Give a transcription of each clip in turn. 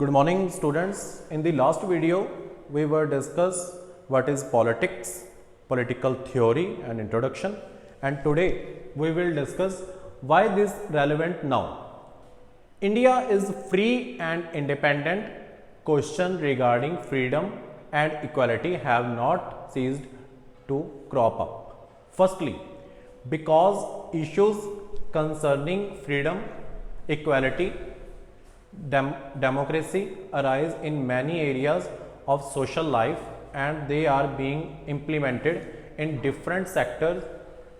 Good morning students. In the last video we were discuss what is politics, political theory and introduction, and today we will discuss why this relevant now. India is free and independent. Question regarding freedom and equality have not ceased to crop up. Firstly, because issues concerning freedom, equality, democracy arise in many areas of social life and they are being implemented in different sectors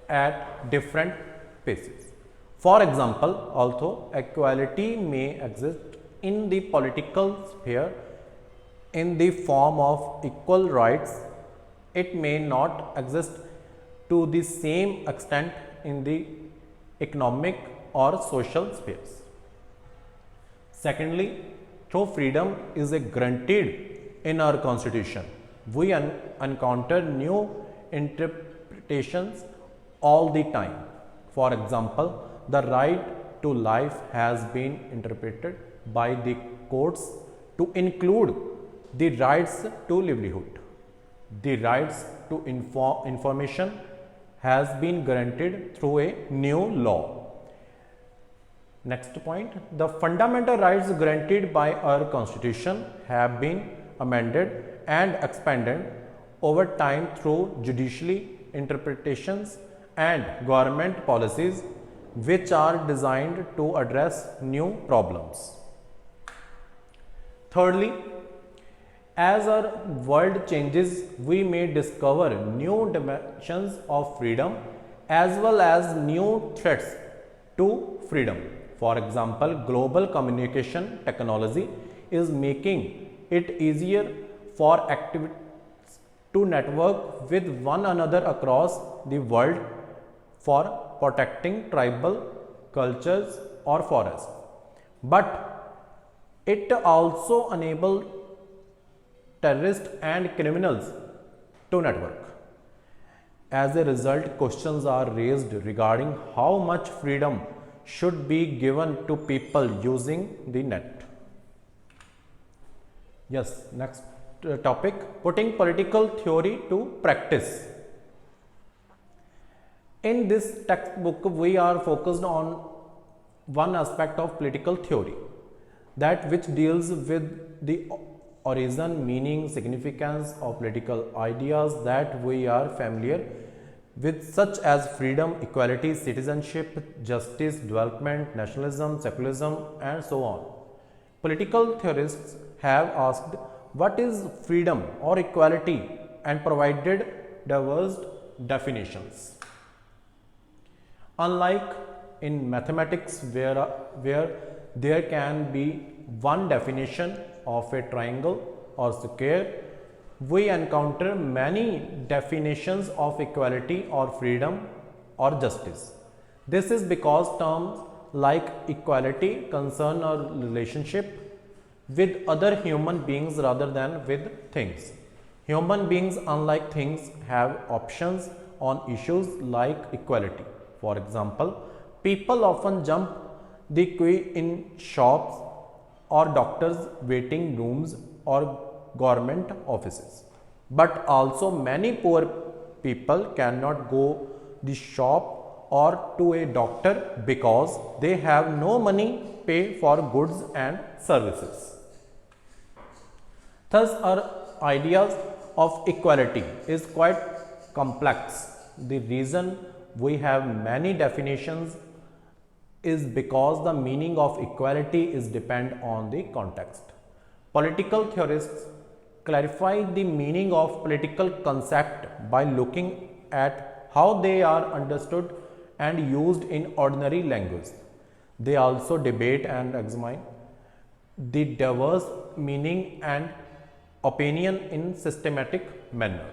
at different paces. For example, although equality may exist in the political sphere in the form of equal rights, it may not exist to the same extent in the economic or social spheres. Secondly, though freedom is guaranteed in our constitution, we encounter new interpretations all the time. For example, the right to life has been interpreted by the courts to include the rights to livelihood. The rights to information has been granted through a new law. Next point, the fundamental rights granted by our constitution have been amended and expanded over time through judicial interpretations and government policies which are designed to address new problems. Thirdly, as our world changes, we may discover new dimensions of freedom as well as new threats to freedom. For example, global communication technology is making it easier for activists to network with one another across the world for protecting tribal cultures or forests. But it also enables terrorists and criminals to network. As a result, questions are raised regarding how much freedom should be given to people using the net. Yes, next topic, putting political theory to practice. In this textbook, we are focused on one aspect of political theory, that which deals with the origin, meaning, significance of political ideas that we are familiar with, such as freedom, equality, citizenship, justice, development, nationalism, secularism, and so on. Political theorists have asked what is freedom or equality and provided diverse definitions. Unlike in mathematics where there can be one definition of a triangle or square, we encounter many definitions of equality or freedom or justice. This is because terms like equality concern our relationship with other human beings rather than with things. Human beings, unlike things, have options on issues like equality. For example, people often jump the queue in shops or doctors' waiting rooms or government offices. But also many poor people cannot go the shop or to a doctor because they have no money pay for goods and services. Thus, our ideas of equality is quite complex. The reason we have many definitions is because the meaning of equality is depend on the context. Political theorists clarify the meaning of political concept by looking at how they are understood and used in ordinary language. They also debate and examine the diverse meaning and opinion in systematic manner.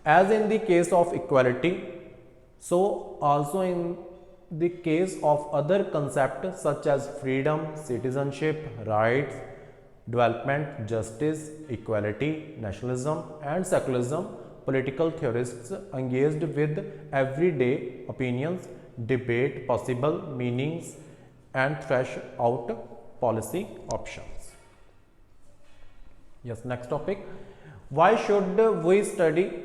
As in the case of equality, so also in the case of other concepts such as freedom, citizenship, rights, development, justice, equality, nationalism, and secularism, political theorists engaged with everyday opinions, debate possible meanings, and thresh out policy options. Yes, next topic. Why should we study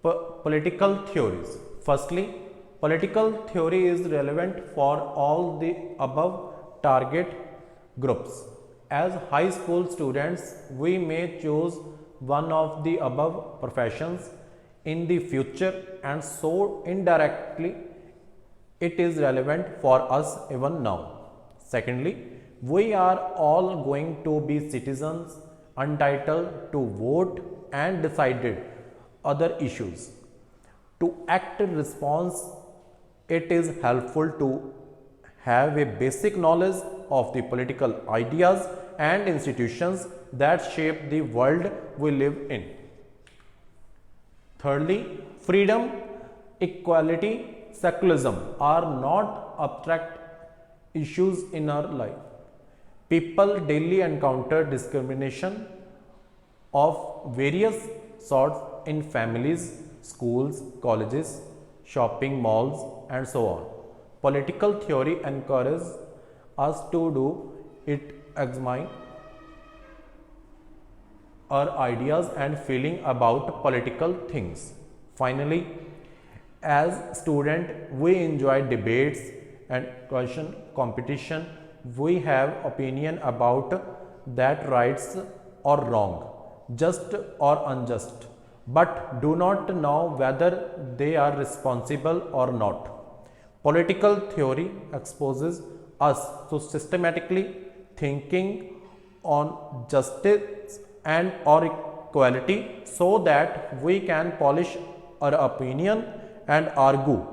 political theories? Firstly, political theory is relevant for all the above target groups. As high school students, we may choose one of the above professions in the future, and so indirectly it is relevant for us even now. Secondly, we are all going to be citizens entitled to vote and decided other issues. To act in response, it is helpful to have a basic knowledge of the political ideas and institutions that shape the world we live in. Thirdly, freedom, equality, secularism are not abstract issues in our life. People daily encounter discrimination of various sorts in families, schools, colleges, shopping malls, and so on. Political theory encourages us to do it, examine our ideas and feeling about political things. Finally, as student, we enjoy debates and question competition. We have opinion about that rights or wrong, just or unjust, but do not know whether they are responsible or not. Political theory exposes us to systematically thinking on justice and or equality, so that we can polish our opinion and argue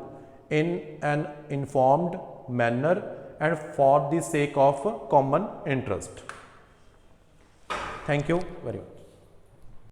in an informed manner and for the sake of common interest. Thank you very much.